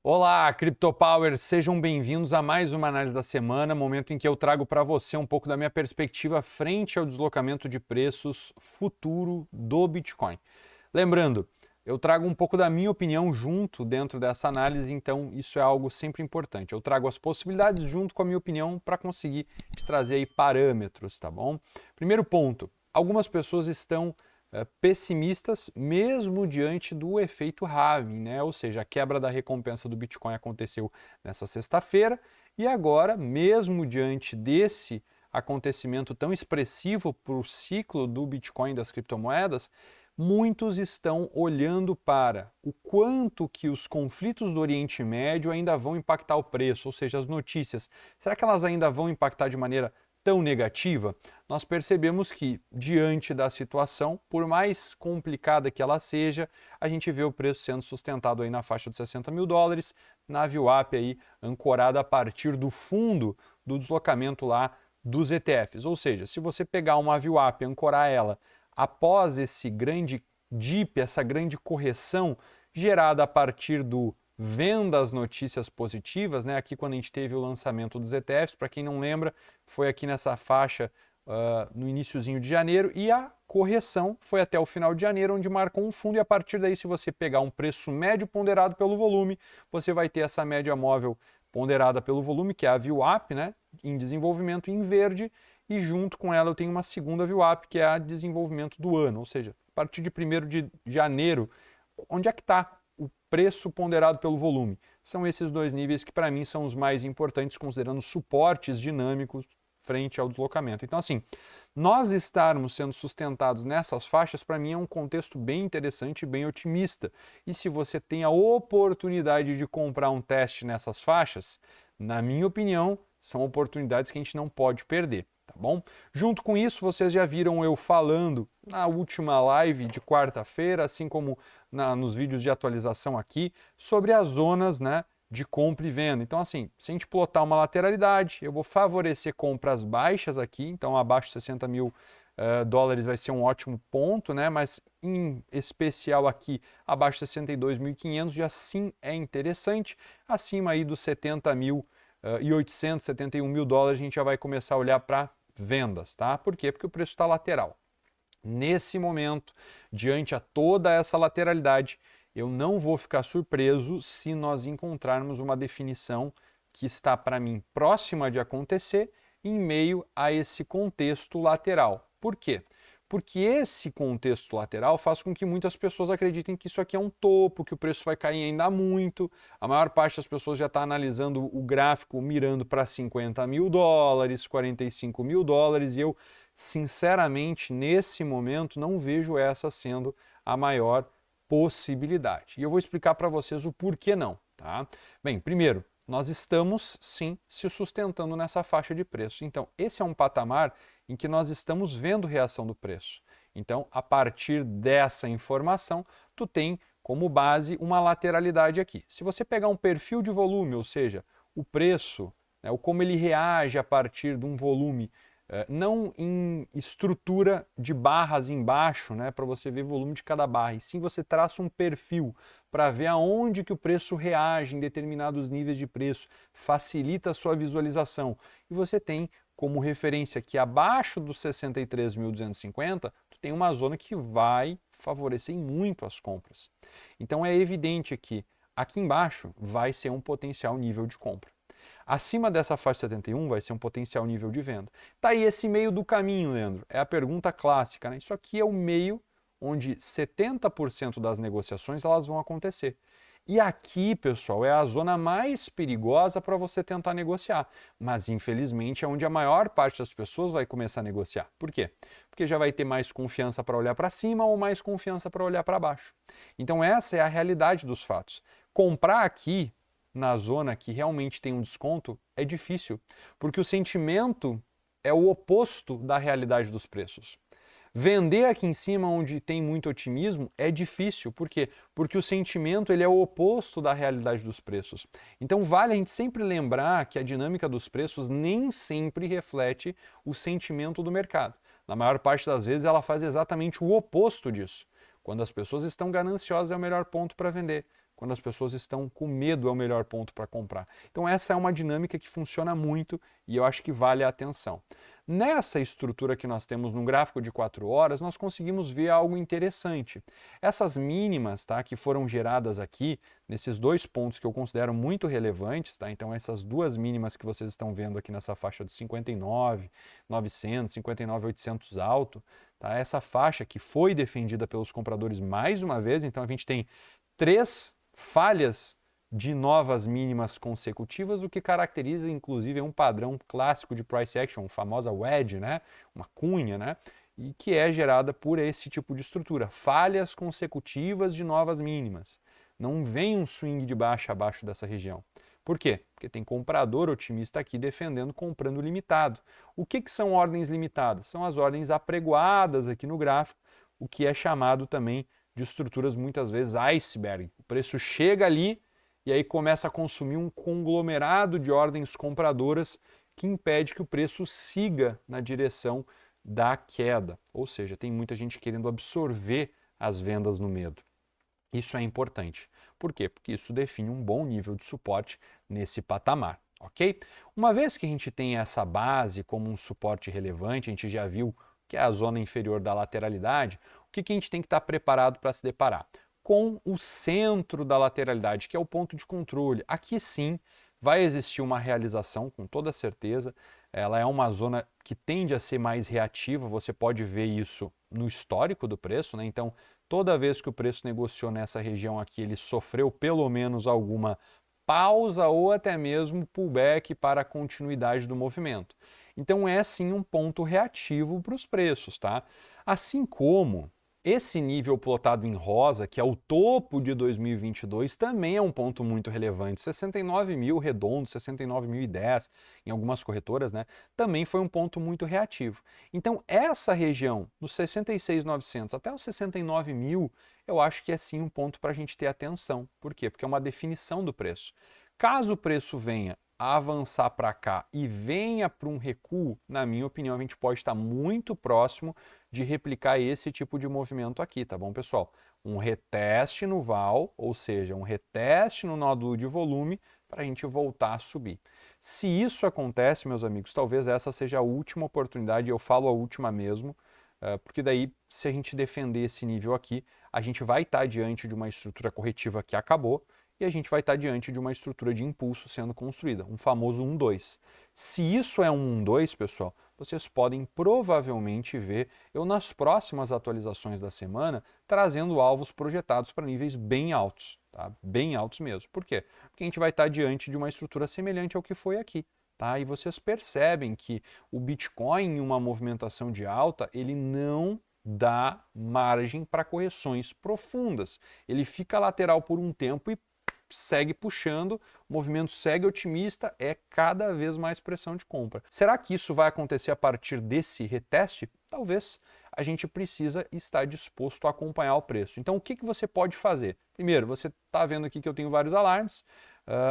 Olá, CryptoPower, sejam bem-vindos a mais uma análise da semana, momento em que eu trago para você um pouco da minha perspectiva frente ao deslocamento de preços futuro do Bitcoin. Lembrando, eu trago um pouco da minha opinião junto dentro dessa análise, então isso é algo sempre importante. Eu trago as possibilidades junto com a minha opinião para conseguir trazer aí parâmetros, tá bom? Primeiro ponto, algumas pessoas estão pessimistas, mesmo diante do efeito halving, né? Ou seja, a quebra da recompensa do Bitcoin aconteceu nessa sexta-feira e agora, mesmo diante desse acontecimento tão expressivo para o ciclo do Bitcoin e das criptomoedas, muitos estão olhando para o quanto que os conflitos do Oriente Médio ainda vão impactar o preço, ou seja, as notícias. Será que elas ainda vão impactar de maneira tão negativa? Nós percebemos que, diante da situação, por mais complicada que ela seja, a gente vê o preço sendo sustentado aí na faixa de 60 mil dólares, na VWAP aí ancorada a partir do fundo do deslocamento lá dos ETFs. Ou seja, se você pegar uma VWAP e ancorar ela após esse grande dip, essa grande correção gerada a partir do vendo as notícias positivas, né? Aqui quando a gente teve o lançamento dos ETFs, para quem não lembra, foi aqui nessa faixa no iniciozinho de janeiro, e a correção foi até o final de janeiro, onde marcou um fundo, e a partir daí, se você pegar um preço médio ponderado pelo volume, você vai ter essa média móvel ponderada pelo volume, que é a VWAP, né, em desenvolvimento em verde, e junto com ela eu tenho uma segunda VWAP, que é a desenvolvimento do ano, ou seja, a partir de 1º de janeiro, onde é que está o preço ponderado pelo volume? São esses dois níveis que para mim são os mais importantes, considerando suportes dinâmicos frente ao deslocamento. Então, assim, nós estarmos sendo sustentados nessas faixas, para mim é um contexto bem interessante e bem otimista. E se você tem a oportunidade de comprar um teste nessas faixas, na minha opinião, são oportunidades que a gente não pode perder, tá bom? Junto com isso, vocês já viram eu falando na última live de quarta-feira, assim como nos vídeos de atualização aqui, sobre as zonas, né, de compra e venda. Então, assim, se a gente plotar uma lateralidade, eu vou favorecer compras baixas aqui, então abaixo de 60 mil dólares vai ser um ótimo ponto, né? Mas em especial aqui, abaixo de 62.500 já sim é interessante. Acima aí dos 70 mil e 800, 71 mil dólares, a gente já vai começar a olhar para vendas, tá? Por quê? Porque o preço está lateral. Nesse momento, diante a toda essa lateralidade, eu não vou ficar surpreso se nós encontrarmos uma definição que está, para mim, próxima de acontecer em meio a esse contexto lateral. Por quê? Porque esse contexto lateral faz com que muitas pessoas acreditem que isso aqui é um topo, que o preço vai cair ainda muito. A maior parte das pessoas já está analisando o gráfico mirando para 50 mil dólares, 45 mil dólares, e eu, sinceramente, nesse momento, não vejo essa sendo a maior possibilidade. E eu vou explicar para vocês o porquê não, tá? Bem, primeiro, nós estamos sim se sustentando nessa faixa de preço. Então, esse é um patamar em que nós estamos vendo reação do preço. Então, a partir dessa informação, tu tem como base uma lateralidade aqui. Se você pegar um perfil de volume, ou seja, o preço, né, ou como ele reage a partir de um volume, não em estrutura de barras embaixo, né, para você ver o volume de cada barra, e sim você traça um perfil para ver aonde que o preço reage em determinados níveis de preço, facilita a sua visualização. E você tem como referência que abaixo dos 63.250, tu tem uma zona que vai favorecer muito as compras. Então é evidente que aqui embaixo vai ser um potencial nível de compra. Acima dessa faixa 71 vai ser um potencial nível de venda. Tá aí esse meio do caminho, Leandro. É a pergunta clássica, né? Isso aqui é o meio onde 70% das negociações elas vão acontecer. E aqui, pessoal, é a zona mais perigosa para você tentar negociar. Mas, infelizmente, é onde a maior parte das pessoas vai começar a negociar. Por quê? Porque já vai ter mais confiança para olhar para cima ou mais confiança para olhar para baixo. Então, essa é a realidade dos fatos. Comprar aqui, na zona que realmente tem um desconto, é difícil, porque o sentimento é o oposto da realidade dos preços. Vender aqui em cima, onde tem muito otimismo, é difícil. Por quê? Porque o sentimento ele é o oposto da realidade dos preços. Então vale a gente sempre lembrar que a dinâmica dos preços nem sempre reflete o sentimento do mercado. Na maior parte das vezes ela faz exatamente o oposto disso. Quando as pessoas estão gananciosas é o melhor ponto para vender. quando as pessoas estão com medo é o melhor ponto para comprar. Então essa é uma dinâmica que funciona muito e eu acho que vale a atenção. Nessa estrutura que nós temos no gráfico de 4 horas, nós conseguimos ver algo interessante. Essas mínimas, tá, que foram geradas aqui, nesses dois pontos que eu considero muito relevantes, tá? Então essas duas mínimas que vocês estão vendo aqui nessa faixa de 59.900, 59.800 alto, tá? Essa faixa que foi defendida pelos compradores mais uma vez, então a gente tem 3 falhas de novas mínimas consecutivas, o que caracteriza inclusive um padrão clássico de price action, a famosa wedge, né? Uma cunha, né? E que é gerada por esse tipo de estrutura, falhas consecutivas de novas mínimas. Não vem um swing de baixa abaixo dessa região. Por quê? Porque tem comprador otimista aqui defendendo comprando limitado. O que são ordens limitadas? São as ordens apregoadas aqui no gráfico, o que é chamado também de estruturas muitas vezes iceberg. O preço chega ali e aí começa a consumir um conglomerado de ordens compradoras que impede que o preço siga na direção da queda. Ou seja, tem muita gente querendo absorver as vendas no medo. Isso é importante. Por quê? Porque isso define um bom nível de suporte nesse patamar, ok? Uma vez que a gente tem essa base como um suporte relevante, a gente já viu que é a zona inferior da lateralidade, o que a gente tem que estar preparado para se deparar? Com o centro da lateralidade, que é o ponto de controle. Aqui sim vai existir uma realização, com toda certeza. Ela é uma zona que tende a ser mais reativa, você pode ver isso no histórico do preço, né? Então, toda vez que o preço negociou nessa região aqui, ele sofreu pelo menos alguma pausa ou até mesmo pullback para a continuidade do movimento. Então é sim um ponto reativo para os preços, tá? Assim como esse nível plotado em rosa, que é o topo de 2022, também é um ponto muito relevante. 69 mil redondo, 69.010 em algumas corretoras, né? Também foi um ponto muito reativo. Então essa região, dos 66.900 até os 69 mil, eu acho que é sim um ponto para a gente ter atenção. Por quê? Porque é uma definição do preço. Caso o preço venha a avançar para cá e venha para um recuo, na minha opinião, a gente pode estar muito próximo de replicar esse tipo de movimento aqui, tá bom, pessoal? Um reteste no val, ou seja, um reteste no nódulo de volume para a gente voltar a subir. Se isso acontece, meus amigos, talvez essa seja a última oportunidade, eu falo a última mesmo, porque daí, se a gente defender esse nível aqui, a gente vai estar diante de uma estrutura corretiva que acabou, e a gente vai estar diante de uma estrutura de impulso sendo construída, um famoso 1-2. Se isso é um 1-2, pessoal, vocês podem provavelmente ver eu nas próximas atualizações da semana trazendo alvos projetados para níveis bem altos, tá? Bem altos mesmo. Por quê? Porque a gente vai estar diante de uma estrutura semelhante ao que foi aqui. Tá? E vocês percebem que o Bitcoin em uma movimentação de alta, ele não dá margem para correções profundas. Ele fica lateral por um tempo e segue puxando, o movimento segue otimista, é cada vez mais pressão de compra. Será que isso vai acontecer a partir desse reteste? Talvez. A gente precisa estar disposto a acompanhar o preço. Então, o que você pode fazer? Primeiro, você está vendo aqui que eu tenho vários alarmes.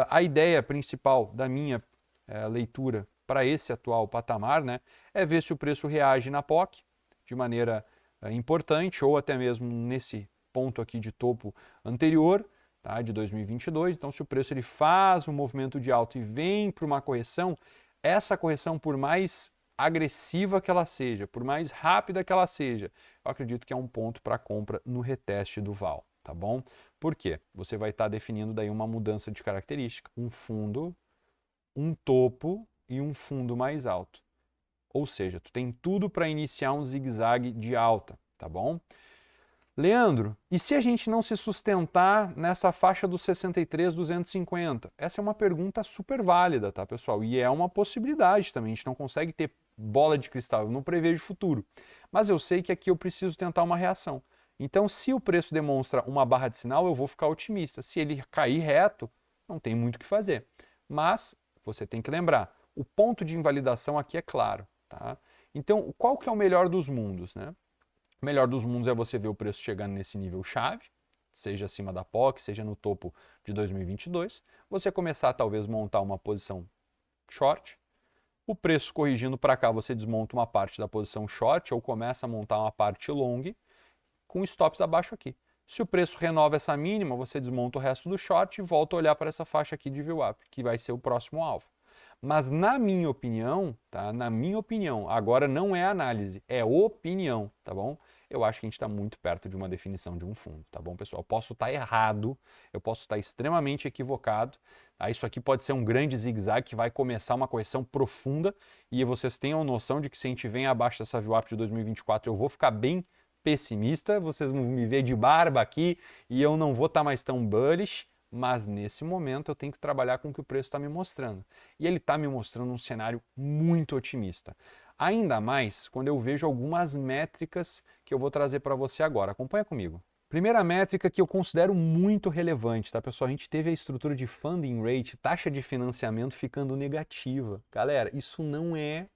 A ideia principal da minha leitura para esse atual patamar, né, é ver se o preço reage na POC de maneira importante ou até mesmo nesse ponto aqui de topo anterior, tá, de 2022. Então, se o preço ele faz um movimento de alta e vem para uma correção, essa correção, por mais agressiva que ela seja, por mais rápida que ela seja, eu acredito que é um ponto para compra no reteste do val, tá bom? Por quê? Você vai estar definindo daí uma mudança de característica, um fundo, um topo e um fundo mais alto. Ou seja, tu tem tudo para iniciar um zigue-zague de alta, tá bom? Leandro, e se a gente não se sustentar nessa faixa dos 63.250? Essa é uma pergunta super válida, tá, pessoal? E é uma possibilidade também. A gente não consegue ter bola de cristal, eu não prevejo futuro. Mas eu sei que aqui eu preciso tentar uma reação. Então, se o preço demonstra uma barra de sinal, eu vou ficar otimista. Se ele cair reto, não tem muito o que fazer. Mas você tem que lembrar, o ponto de invalidação aqui é claro, tá? Então, qual que é o melhor dos mundos, né? O melhor dos mundos é você ver o preço chegando nesse nível chave, seja acima da POC, seja no topo de 2022. Você começar talvez montar uma posição short. O preço corrigindo para cá, você desmonta uma parte da posição short ou começa a montar uma parte long com stops abaixo aqui. Se o preço renova essa mínima, você desmonta o resto do short e volta a olhar para essa faixa aqui de VWAP, que vai ser o próximo alvo. Mas na minha opinião, tá? Na minha opinião, agora não é análise, é opinião, tá bom? Eu acho que a gente está muito perto de uma definição de um fundo, tá bom, pessoal? Eu posso estar errado, eu posso estar extremamente equivocado, tá? Isso aqui pode ser um grande zigue-zague que vai começar uma correção profunda e vocês tenham noção de que se a gente vem abaixo dessa VWAP de 2024, eu vou ficar bem pessimista, vocês vão me ver de barba aqui e eu não vou estar mais tão bullish, mas nesse momento eu tenho que trabalhar com o que o preço está me mostrando. E ele está me mostrando um cenário muito otimista. Ainda mais quando eu vejo algumas métricas que eu vou trazer para você agora. Acompanha comigo. Primeira métrica que eu considero muito relevante, tá, pessoal? A gente teve a estrutura de funding rate, taxa de financiamento ficando negativa. Galera, isso não é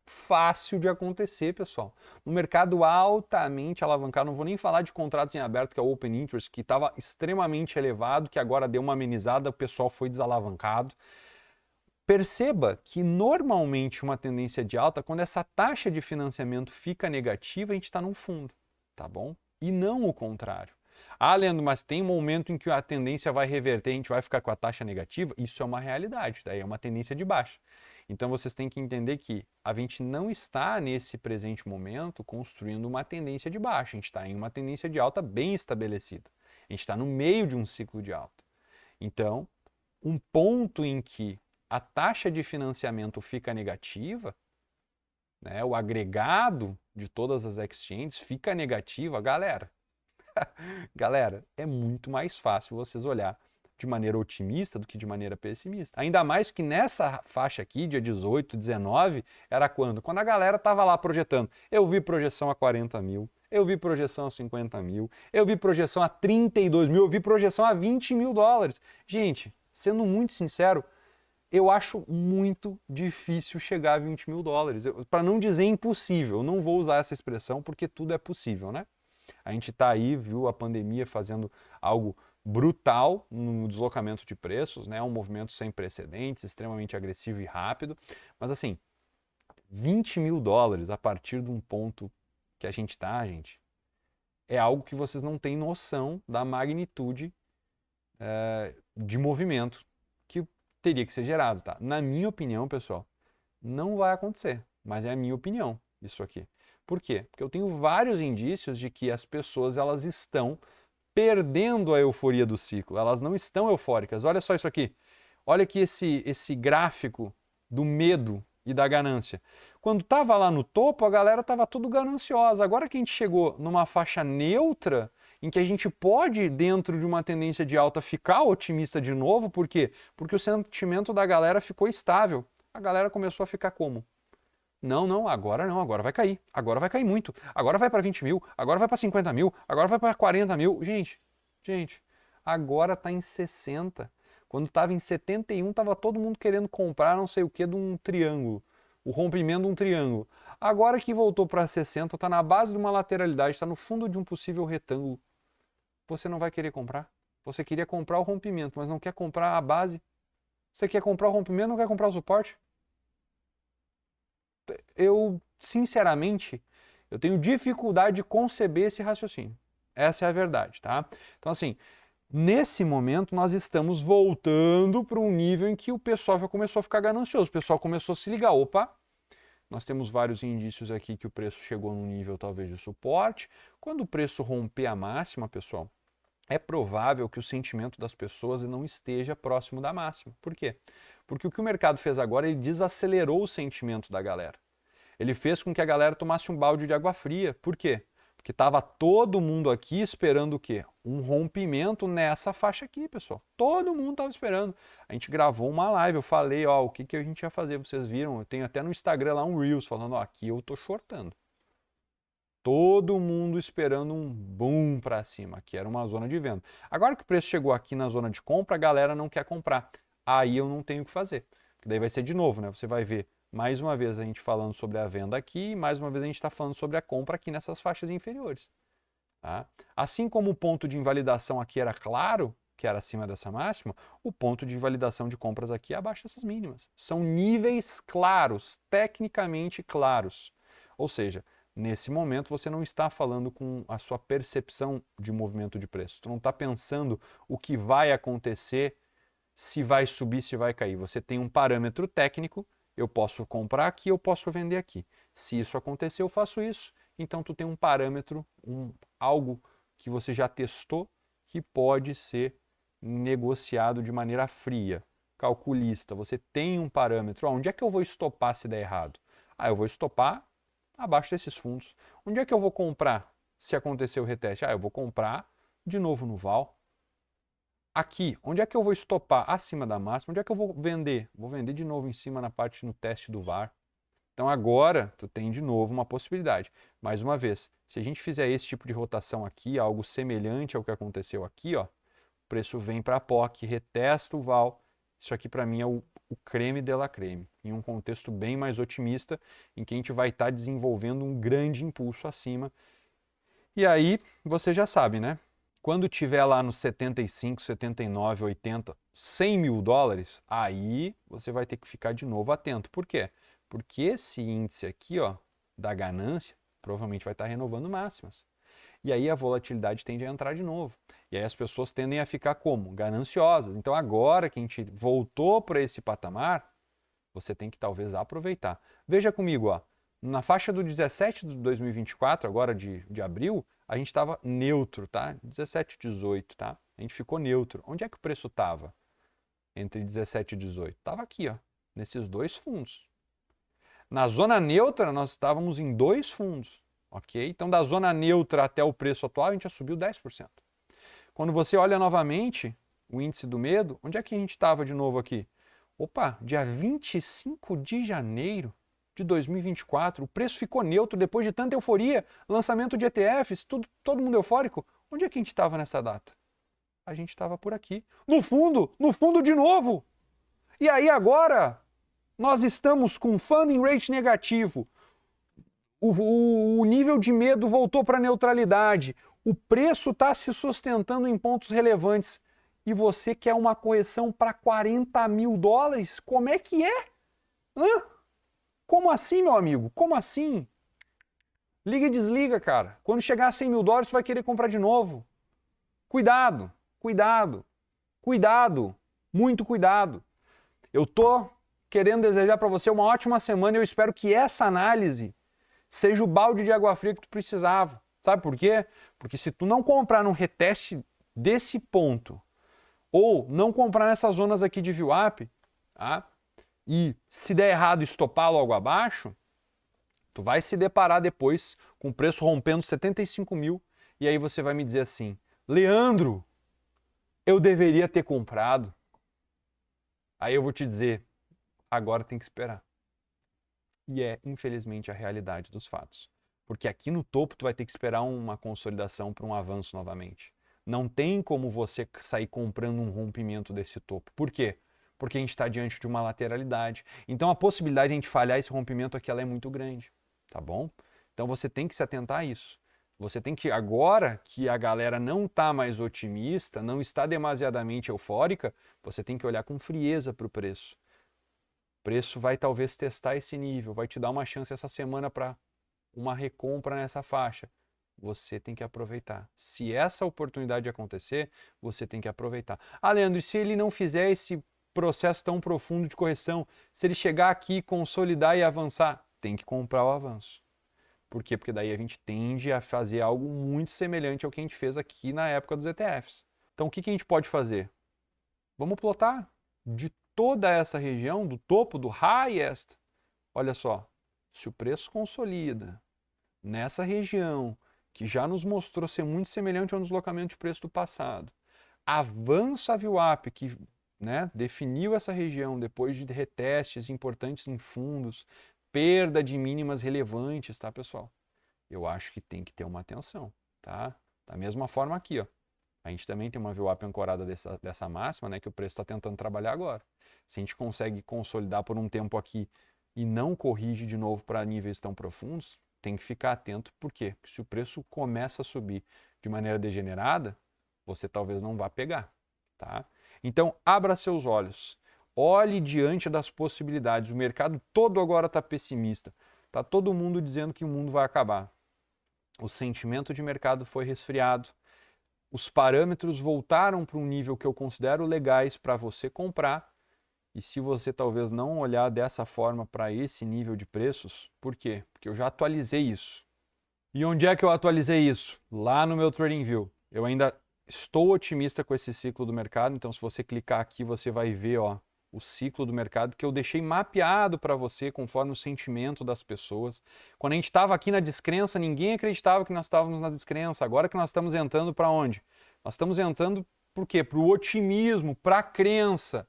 fácil de acontecer, pessoal. No mercado altamente alavancado, não vou nem falar de contratos em aberto, que é o Open Interest, que estava extremamente elevado, que agora deu uma amenizada, o pessoal foi desalavancado. Perceba que normalmente uma tendência de alta, quando essa taxa de financiamento fica negativa, a gente está num fundo, tá bom? E não o contrário. Ah, Leandro, mas tem um momento em que a tendência vai reverter, a gente vai ficar com a taxa negativa? Isso é uma realidade, daí é uma tendência de baixa. Então vocês têm que entender que a gente não está nesse presente momento construindo uma tendência de baixa, a gente está em uma tendência de alta bem estabelecida. A gente está no meio de um ciclo de alta. Então, um ponto em que a taxa de financiamento fica negativa, né, o agregado de todas as exchanges fica negativa, galera. Galera, é muito mais fácil vocês olhar de maneira otimista do que de maneira pessimista. Ainda mais que nessa faixa aqui, dia 18, 19, era quando? Quando a galera estava lá projetando. Eu vi projeção a 40 mil, eu vi projeção a 50 mil, eu vi projeção a 32 mil, eu vi projeção a 20 mil dólares. Gente, sendo muito sincero, eu acho muito difícil chegar a 20 mil dólares. Para não dizer impossível, eu não vou usar essa expressão porque tudo é possível, né? A gente está aí, viu, a pandemia fazendo algo brutal no deslocamento de preços, né? Um movimento sem precedentes, extremamente agressivo e rápido. Mas assim, 20 mil dólares a partir de um ponto que a gente está, gente, é algo que vocês não têm noção da magnitude de movimento que teria que ser gerado, tá? Na minha opinião, pessoal, não vai acontecer, mas é a minha opinião isso aqui. Por quê? Porque eu tenho vários indícios de que as pessoas elas estão perdendo a euforia do ciclo, elas não estão eufóricas. Olha só isso aqui. Olha aqui esse gráfico do medo e da ganância. Quando estava lá no topo, a galera estava tudo gananciosa. Agora que a gente chegou numa faixa neutra, em que a gente pode, dentro de uma tendência de alta, ficar otimista de novo, por quê? Porque o sentimento da galera ficou estável. A galera começou a ficar como? Não, agora vai cair. Agora vai cair muito. Agora vai para 20 mil, agora vai para 50 mil, agora vai para 40 mil. Gente, agora está em 60. Quando estava em 71, estava todo mundo querendo comprar não sei o que de um triângulo. O rompimento de um triângulo. Agora que voltou para 60, está na base de uma lateralidade, está no fundo de um possível retângulo. Você não vai querer comprar. Você queria comprar o rompimento, mas não quer comprar a base. Você quer comprar o rompimento, não quer comprar o suporte? Eu, sinceramente, eu tenho dificuldade de conceber esse raciocínio. Essa é a verdade, tá? Então, assim, nesse momento nós estamos voltando para um nível em que o pessoal já começou a ficar ganancioso, o pessoal começou a se ligar, opa, nós temos vários indícios aqui que o preço chegou num nível talvez de suporte. Quando o preço romper a máxima, pessoal, é provável que o sentimento das pessoas não esteja próximo da máxima. Por quê? Porque o que o mercado fez agora, ele desacelerou o sentimento da galera. Ele fez com que a galera tomasse um balde de água fria. Por quê? Porque estava todo mundo aqui esperando o quê? Um rompimento nessa faixa aqui, pessoal. Todo mundo estava esperando. A gente gravou uma live, eu falei, ó, o que, que a gente ia fazer, vocês viram? Eu tenho até no Instagram lá um Reels falando, ó, aqui eu tô shortando. Todo mundo esperando um boom para cima, que era uma zona de venda. Agora que o preço chegou aqui na zona de compra, a galera não quer comprar. Aí eu não tenho o que fazer. Porque daí vai ser de novo, né? Você vai ver mais uma vez a gente falando sobre a venda aqui, e mais uma vez a gente está falando sobre a compra aqui nessas faixas inferiores. Tá? Assim como o ponto de invalidação aqui era claro, que era acima dessa máxima, o ponto de invalidação de compras aqui é abaixo dessas mínimas. São níveis claros, tecnicamente claros. Ou seja, Nesse momento, você não está falando com a sua percepção de movimento de preço. Tu não está pensando o que vai acontecer, se vai subir, se vai cair. Você tem um parâmetro técnico, eu posso comprar aqui, eu posso vender aqui. Se isso acontecer, eu faço isso. Então, tu tem um parâmetro, algo que você já testou, que pode ser negociado de maneira fria, calculista. Você tem um parâmetro. Onde é que eu vou estopar se der errado? Eu vou estopar abaixo desses fundos. Onde é que eu vou comprar se acontecer o reteste? Eu vou comprar de novo no Val. Aqui, onde é que eu vou estopar? Acima da máxima. Onde é que eu vou vender? Vou vender de novo em cima na parte no teste do VAR. Então agora tu tem de novo uma possibilidade. Mais uma vez, se a gente fizer esse tipo de rotação aqui, algo semelhante ao que aconteceu aqui, ó, o preço vem para a POC, retesta o Val. Isso aqui para mim é o creme de la creme, em um contexto bem mais otimista, em que a gente vai estar desenvolvendo um grande impulso acima. E aí, você já sabe, né? Quando tiver lá nos 75, 79, 80, 100 mil dólares, aí você vai ter que ficar de novo atento. Por quê? Porque esse índice aqui, ó, da ganância, provavelmente vai estar renovando máximas. E aí a volatilidade tende a entrar de novo. E aí as pessoas tendem a ficar como? Gananciosas. Então agora que a gente voltou para esse patamar, você tem que talvez aproveitar. Veja comigo, ó, na faixa do 17 de 2024, agora de abril, a gente estava neutro, tá? 17 e 18, tá? A gente ficou neutro. Onde é que o preço estava entre 17 e 18? Estava aqui, ó, nesses dois fundos. Na zona neutra, nós estávamos em dois fundos, ok? Então, da zona neutra até o preço atual, a gente já subiu 10%. Quando você olha novamente o índice do medo, onde é que a gente estava de novo aqui? Opa, dia 25 de janeiro de 2024, o preço ficou neutro depois de tanta euforia, lançamento de ETFs, todo mundo eufórico. Onde é que a gente estava nessa data? A gente estava por aqui, no fundo de novo. E aí agora, nós estamos com funding rate negativo, o nível de medo voltou para neutralidade, o preço está se sustentando em pontos relevantes e você quer uma correção para 40 mil dólares? Como é que é? Como assim, meu amigo? Como assim? Liga e desliga, cara. Quando chegar a 100 mil dólares, você vai querer comprar de novo. Cuidado, cuidado, cuidado, muito cuidado. Eu tô querendo desejar para você uma ótima semana e eu espero que essa análise seja o balde de água fria que tu precisava. Sabe por quê? Porque se tu não comprar num reteste desse ponto, ou não comprar nessas zonas aqui de VWAP, tá? E se der errado estopar logo abaixo, tu vai se deparar depois com o preço rompendo 75 mil e aí você vai me dizer assim, Leandro, eu deveria ter comprado. Aí eu vou te dizer, agora tem que esperar. E é, infelizmente, a realidade dos fatos. Porque aqui no topo tu vai ter que esperar uma consolidação para um avanço novamente. Não tem como você sair comprando um rompimento desse topo. Por quê? Porque a gente está diante de uma lateralidade. Então a possibilidade de a gente falhar esse rompimento aqui ela é muito grande, tá bom? Então você tem que se atentar a isso. Você tem que, agora que a galera não está mais otimista, não está demasiadamente eufórica, você tem que olhar com frieza para o preço. O preço vai talvez testar esse nível, vai te dar uma chance essa semana para uma recompra nessa faixa. Você tem que aproveitar. Se essa oportunidade acontecer, você tem que aproveitar. Leandro, e se ele não fizer esse processo tão profundo de correção, se ele chegar aqui, consolidar e avançar, tem que comprar o avanço. Por quê? Porque daí a gente tende a fazer algo muito semelhante ao que a gente fez aqui na época dos ETFs. Então o que a gente pode fazer? Vamos plotar de toda essa região, do topo, do highest. Olha só, se o preço consolida nessa região, que já nos mostrou ser muito semelhante ao deslocamento de preço do passado, avança a VWAP, que definiu essa região depois de retestes importantes em fundos, perda de mínimas relevantes, tá, pessoal? Eu acho que tem que ter uma atenção, tá? Da mesma forma aqui, ó. A gente também tem uma VWAP ancorada dessa máxima, né, que o preço está tentando trabalhar agora. Se a gente consegue consolidar por um tempo aqui e não corrige de novo para níveis tão profundos, tem que ficar atento, por quê? Porque se o preço começa a subir de maneira degenerada, você talvez não vá pegar, tá? Então, abra seus olhos, olhe diante das possibilidades. O mercado todo agora está pessimista. Tá todo mundo dizendo que o mundo vai acabar. O sentimento de mercado foi resfriado. Os parâmetros voltaram para um nível que eu considero legais para você comprar. E se você talvez não olhar dessa forma para esse nível de preços, por quê? Porque eu já atualizei isso. E onde é que eu atualizei isso? Lá no meu TradingView. Eu ainda estou otimista com esse ciclo do mercado, então se você clicar aqui você vai ver o ciclo do mercado que eu deixei mapeado para você conforme o sentimento das pessoas. Quando a gente estava aqui na descrença, ninguém acreditava que nós estávamos na descrença. Agora que nós estamos entrando para onde? Nós estamos entrando por quê? Para o otimismo, para a crença.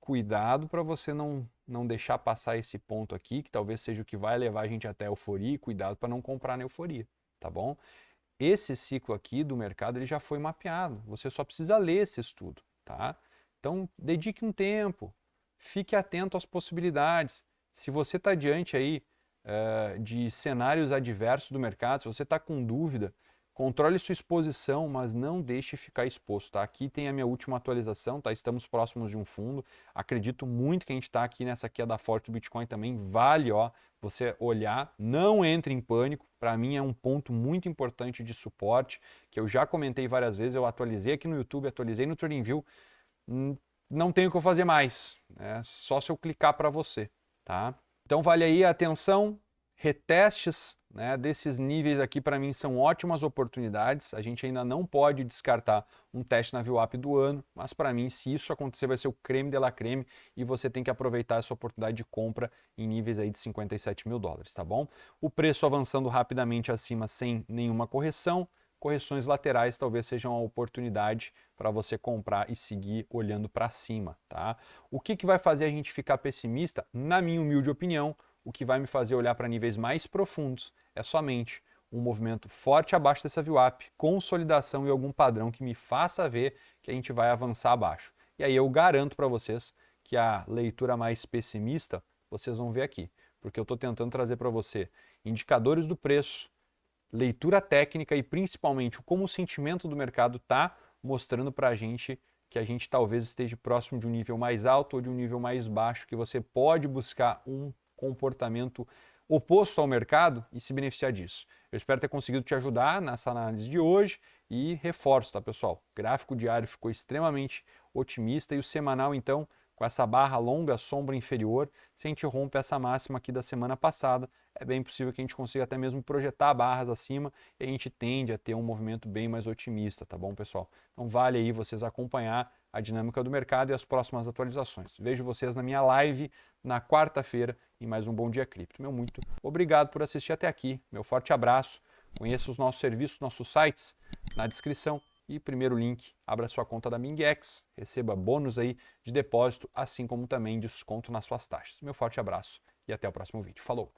Cuidado para você não deixar passar esse ponto aqui, que talvez seja o que vai levar a gente até a euforia, e cuidado para não comprar na euforia, tá bom? Esse ciclo aqui do mercado ele já foi mapeado, você só precisa ler esse estudo, tá? Então, dedique um tempo, fique atento às possibilidades. Se você está diante aí de cenários adversos do mercado, se você está com dúvida, controle sua exposição, mas não deixe ficar exposto, tá? Aqui tem a minha última atualização, tá? Estamos próximos de um fundo. Acredito muito que a gente está aqui nessa queda forte do Bitcoin também. Vale, você olhar, não entre em pânico. Para mim é um ponto muito importante de suporte, que eu já comentei várias vezes, eu atualizei aqui no YouTube, atualizei no TradingView. Não tenho o que eu fazer mais, é só se eu clicar para você, tá? Então vale aí a atenção, retestes, né, desses níveis aqui para mim são ótimas oportunidades. A gente ainda não pode descartar um teste na VWAP do ano, mas para mim, se isso acontecer, vai ser o creme de la creme e você tem que aproveitar essa oportunidade de compra em níveis aí de 57 mil dólares, tá bom? O preço avançando rapidamente acima sem nenhuma correção. Correções laterais talvez sejam uma oportunidade para você comprar e seguir olhando para cima, tá? O que vai fazer a gente ficar pessimista? Na minha humilde opinião, o que vai me fazer olhar para níveis mais profundos é somente um movimento forte abaixo dessa VWAP, consolidação e algum padrão que me faça ver que a gente vai avançar abaixo. E aí eu garanto para vocês que a leitura mais pessimista vocês vão ver aqui, porque eu estou tentando trazer para você indicadores do preço, leitura técnica e principalmente como o sentimento do mercado está mostrando para a gente que a gente talvez esteja próximo de um nível mais alto ou de um nível mais baixo, que você pode buscar um comportamento oposto ao mercado e se beneficiar disso. Eu espero ter conseguido te ajudar nessa análise de hoje e reforço, tá pessoal? O gráfico diário ficou extremamente otimista e o semanal então com essa barra longa, sombra inferior, se a gente rompe essa máxima aqui da semana passada, é bem possível que a gente consiga até mesmo projetar barras acima e a gente tende a ter um movimento bem mais otimista, tá bom, pessoal? Então vale aí vocês acompanhar a dinâmica do mercado e as próximas atualizações. Vejo vocês na minha live na quarta-feira em mais um Bom Dia Cripto. Meu muito obrigado por assistir até aqui, meu forte abraço, conheça os nossos serviços, nossos sites na descrição. E primeiro link, abra sua conta da MingX, receba bônus aí de depósito, assim como também desconto nas suas taxas. Meu forte abraço e até o próximo vídeo. Falou!